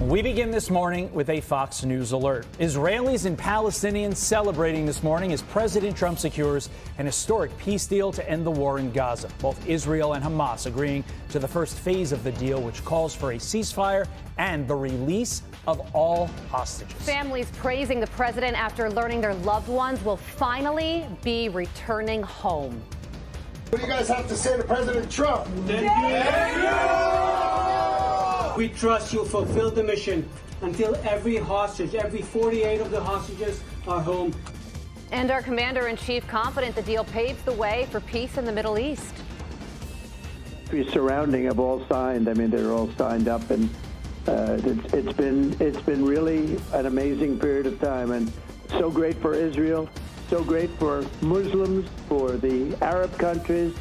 We begin this morning with a Fox News alert. Israelis and Palestinians celebrating this morning as President Trump secures an historic peace deal to end the war in Gaza. Both Israel and Hamas agreeing to the first phase of the deal, which calls for a ceasefire and the release of all hostages. Families praising the president after learning their loved ones will finally be returning home. What do you guys have to say to President Trump? Thank you. We trust you'll fulfill the mission until every hostage, every 48 of the hostages are home. And our commander-in-chief confident the deal paves the way for peace in the Middle East. Surrounding have all signed. I mean, they're all signed up, and it's been really an amazing period of time, and so great for Israel, so great for Muslims, for the Arab countries.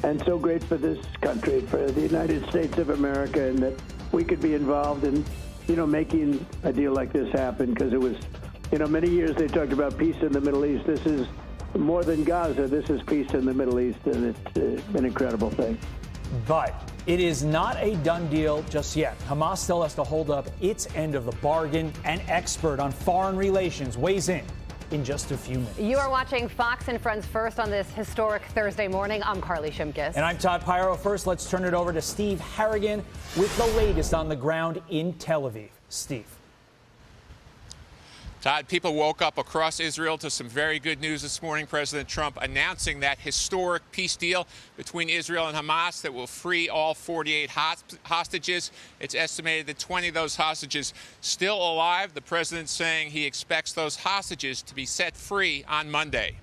And so great for this country, for the United States of America, and that we could be involved in, making a deal like this happen, because it was, many years they talked about peace in the Middle East. This is more than Gaza. This is peace in the Middle East, and it's an incredible thing. But it is not a done deal just yet. Hamas still has to hold up its end of the bargain. An expert on foreign relations weighs in just a few minutes. You are watching Fox and Friends First on this historic Thursday morning. I'm Carly Shimkus. And I'm Todd Pyro. First, let's turn it over to Steve Harrigan with the latest on the ground in Tel Aviv. Steve. Todd, people woke up across Israel to some very good news this morning. President Trump announcing that historic peace deal between Israel and Hamas that will free all 48 hostages. It's estimated that 20 of those hostages still alive. The president saying he expects those hostages to be set free on Monday.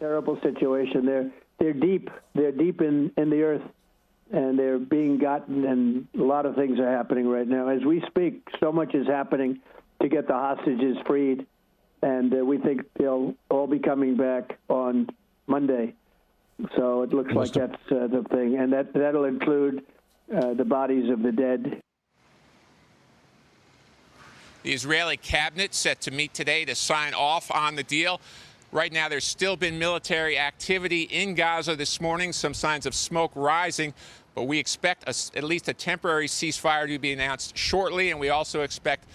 Terrible situation. They're deep. They're deep in the earth, and they're being gotten, and a lot of things are happening right now. As we speak, so much is happening to get the hostages freed, and we think they'll all be coming back on Monday. So it looks like that's the thing, and that'll include the bodies of the dead. The Israeli cabinet set to meet today to sign off on the deal. Right now, there's still been military activity in Gaza this morning, some signs of smoke rising, but we expect at least a temporary ceasefire to be announced shortly, and we also expect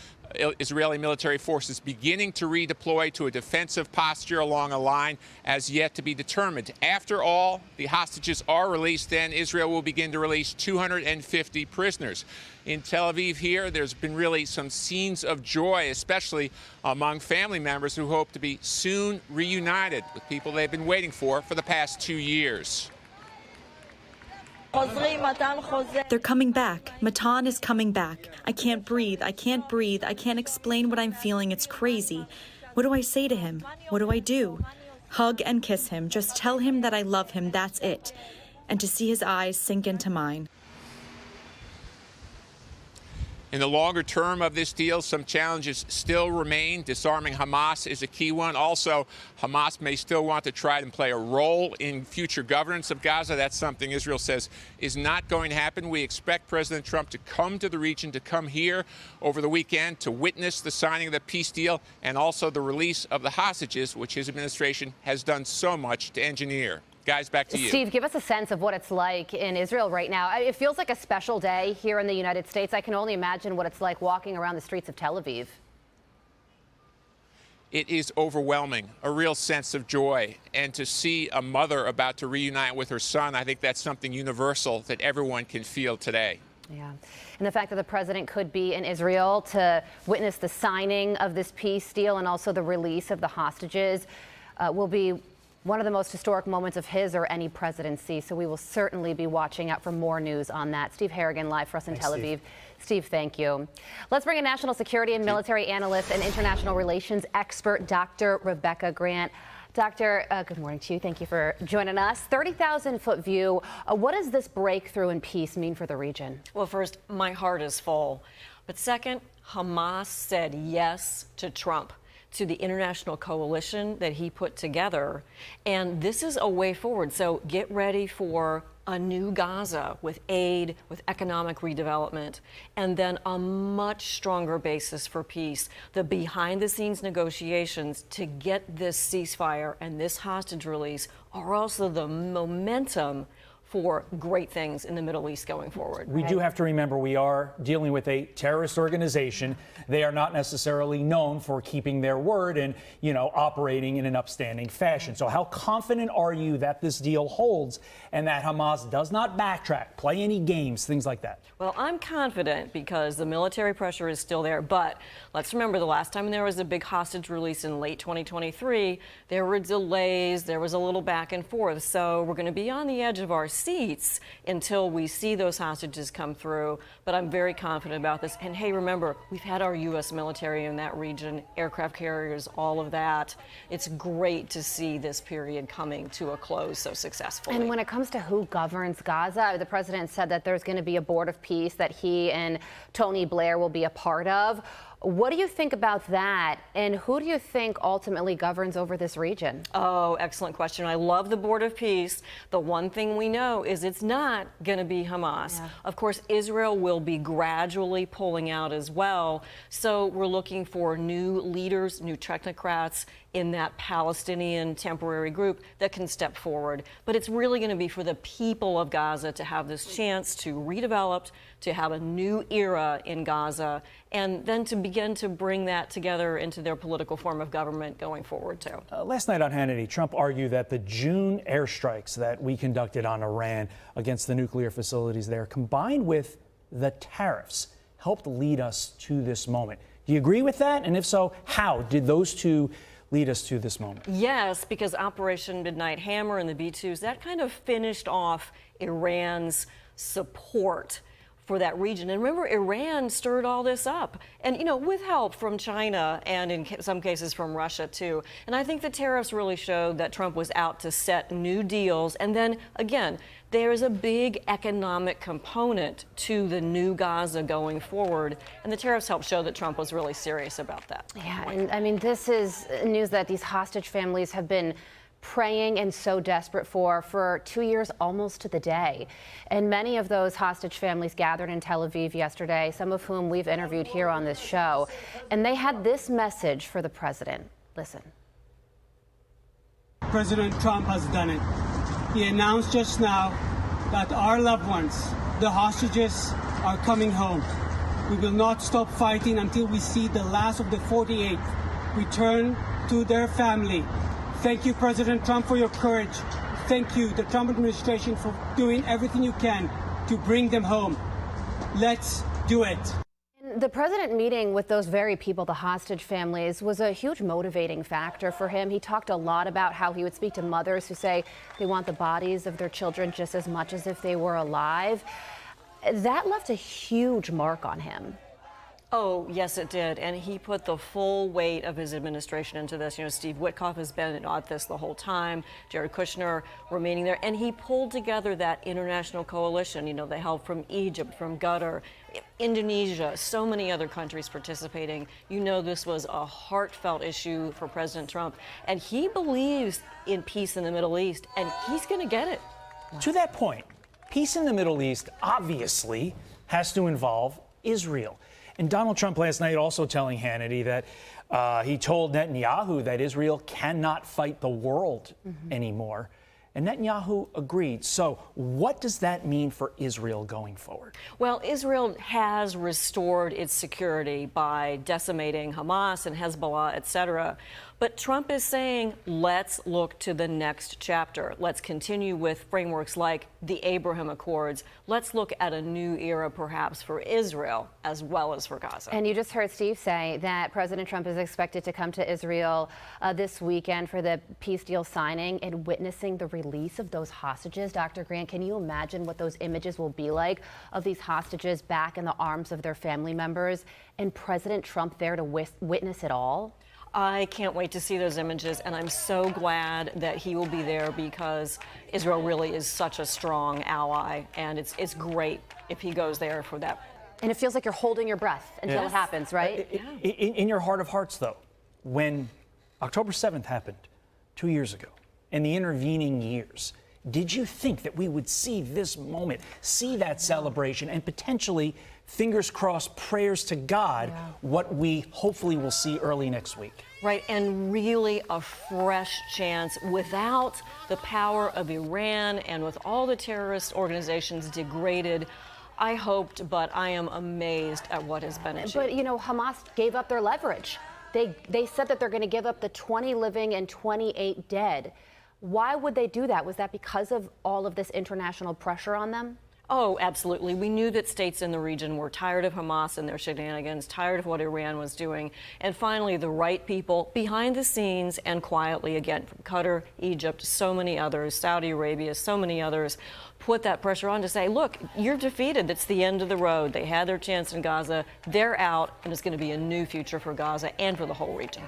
Israeli military forces beginning to redeploy to a defensive posture along a line as yet to be determined. After all the hostages are released, then Israel will begin to release 250 prisoners. In Tel Aviv here, there's been really some scenes of joy, especially among family members who hope to be soon reunited with people they've been waiting for the past 2 years. They're coming back. Matan is coming back. I can't breathe. I can't breathe. I can't explain what I'm feeling. It's crazy. What do I say to him? What do I do? Hug and kiss him. Just tell him that I love him. That's it. And to see his eyes sink into mine. In the longer term of this deal, some challenges still remain. Disarming Hamas is a key one. Also, Hamas may still want to try and play a role in future governance of Gaza. That's something Israel says is not going to happen. We expect President Trump to come to the region, to come here over the weekend to witness the signing of the peace deal and also the release of the hostages, which his administration has done so much to engineer. Guys, back to you. Steve, give us a sense of what it's like in Israel right now. It feels like a special day here in the United States. I can only imagine what it's like walking around the streets of Tel Aviv. It is overwhelming, a real sense of joy. And to see a mother about to reunite with her son, I think that's something universal that everyone can feel today. Yeah. And the fact that the president could be in Israel to witness the signing of this peace deal and also the release of the hostages will be one of the most historic moments of his or any presidency. So we will certainly be watching out for more news on that. Steve Harrigan live for us in Tel Aviv. Steve, thank you. Let's bring in national security and military analyst and international relations expert, Dr. Rebecca Grant. Doctor, good morning to you. Thank you for joining us. 30,000-foot view. What does this breakthrough in peace mean for the region? Well, first, my heart is full. But second, Hamas said yes to Trump, to the international coalition that he put together. And this is a way forward. So get ready for a new Gaza with aid, with economic redevelopment, and then a much stronger basis for peace. The behind-the-scenes negotiations to get this ceasefire and this hostage release are also the momentum for great things in the Middle East going forward. We do have to remember we are dealing with a terrorist organization. They are not necessarily known for keeping their word and, operating in an upstanding fashion. So how confident are you that this deal holds and that Hamas does not backtrack, play any games, things like that? Well, I'm confident because the military pressure is still there. But let's remember the last time there was a big hostage release in late 2023, there were delays, there was a little back and forth. So we're going to be on the edge of our seats until we see those hostages come through. But I'm very confident about this. And hey, remember, we've had our U.S. military in that region, aircraft carriers, all of that. It's great to see this period coming to a close so successfully. And when it comes to who governs Gaza, the president said that there's going to be a board of peace that he and Tony Blair will be a part of. What do you think about that? And who do you think ultimately governs over this region? Oh, excellent question. I love the Board of Peace. The one thing we know is it's not going to be Hamas. Yeah. Of course, Israel will be gradually pulling out as well. So we're looking for new leaders, new technocrats in that Palestinian temporary group that can step forward. But it's really going to be for the people of Gaza to have this chance to redevelop, to have a new era in Gaza, and then to begin to bring that together into their political form of government going forward, too. Last night on Hannity, Trump argued that the June airstrikes that we conducted on Iran against the nuclear facilities there, combined with the tariffs, helped lead us to this moment. Do you agree with that? And if so, how did those two lead us to this moment? Yes, because Operation Midnight Hammer and the B-2s, that kind of finished off Iran's support for that region. And remember, Iran stirred all this up, and with help from China and in some cases from Russia too. And I think the tariffs really showed that Trump was out to set new deals. And then again, there's a big economic component to the new Gaza going forward, and the tariffs helped show that Trump was really serious about that. Yeah, and I mean, this is news that these hostage families have been praying and so desperate for 2 years, almost to the day. And many of those hostage families gathered in Tel Aviv yesterday, some of whom we've interviewed here on this show. And they had this message for the president. Listen. President Trump has done it. He announced just now that our loved ones, the hostages, are coming home. We will not stop fighting until we see the last of the 48 return to their family. Thank you, President Trump, for your courage. Thank you, the Trump administration, for doing everything you can to bring them home. Let's do it. The president meeting with those very people, the hostage families, was a huge motivating factor for him. He talked a lot about how he would speak to mothers who say they want the bodies of their children just as much as if they were alive. That left a huge mark on him. Oh, yes, it did. And he put the full weight of his administration into this. Steve Witkoff has been at this the whole time, Jared Kushner remaining there. And he pulled together that international coalition. They help from Egypt, from Qatar, Indonesia, so many other countries participating. This was a heartfelt issue for President Trump. And he believes in peace in the Middle East, and he's going to get it. To that point, peace in the Middle East obviously has to involve Israel. And Donald Trump last night also telling Hannity that he told Netanyahu that Israel cannot fight the world anymore. And Netanyahu agreed. So what does that mean for Israel going forward? Well, Israel has restored its security by decimating Hamas and Hezbollah, etc. But Trump is saying, let's look to the next chapter. Let's continue with frameworks like the Abraham Accords. Let's look at a new era, perhaps, for Israel as well as for Gaza. And you just heard Steve say that President Trump is expected to come to Israel this weekend for the peace deal signing and witnessing the release of those hostages. Dr. Grant, can you imagine what those images will be like of these hostages back in the arms of their family members and President Trump there to witness it all? I can't wait to see those images, and I'm so glad that he will be there because Israel really is such a strong ally, and it's great if he goes there for that. And it feels like you're holding your breath until it happens, right? In your heart of hearts, though, when October 7th happened 2 years ago, and the intervening years, did you think that we would see this moment, see that celebration, and potentially fingers crossed, prayers to God, what we hopefully will see early next week. Right, and really a fresh chance without the power of Iran and with all the terrorist organizations degraded. I hoped, but I am amazed at what has been achieved. But, you know, Hamas gave up their leverage. They said that they're going to give up the 20 living and 28 dead. Why would they do that? Was that because of all of this international pressure on them? Oh, absolutely. We knew that states in the region were tired of Hamas and their shenanigans, tired of what Iran was doing. And finally, the right people behind the scenes and quietly, again, from Qatar, Egypt, so many others, Saudi Arabia, so many others, put that pressure on to say, look, you're defeated. That's the end of the road. They had their chance in Gaza. They're out, and it's going to be a new future for Gaza and for the whole region.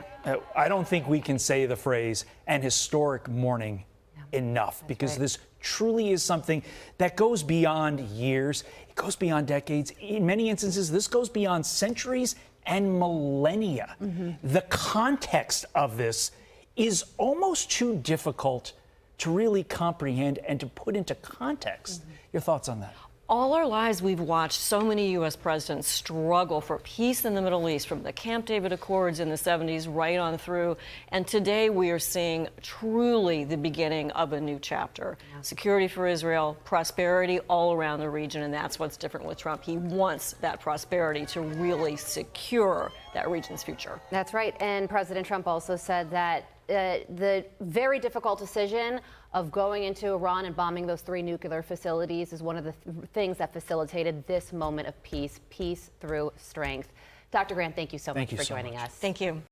I don't think we can say the phrase "an historic morning" enough, because this truly is something that goes beyond years. It goes beyond decades. In many instances, this goes beyond centuries and millennia. The context of this is almost too difficult to really comprehend and to put into context. Your thoughts on that? All our lives, we've watched so many U.S. presidents struggle for peace in the Middle East, from the Camp David Accords in the 70s right on through. And today we are seeing truly the beginning of a new chapter. Security for Israel, prosperity all around the region, and that's what's different with Trump. He wants that prosperity to really secure that region's future. That's right. And President Trump also said that the very difficult decision of going into Iran and bombing those 3 nuclear facilities is one of the things that facilitated this moment of peace through strength. Dr. Grant, thank you so much for joining us. Thank you.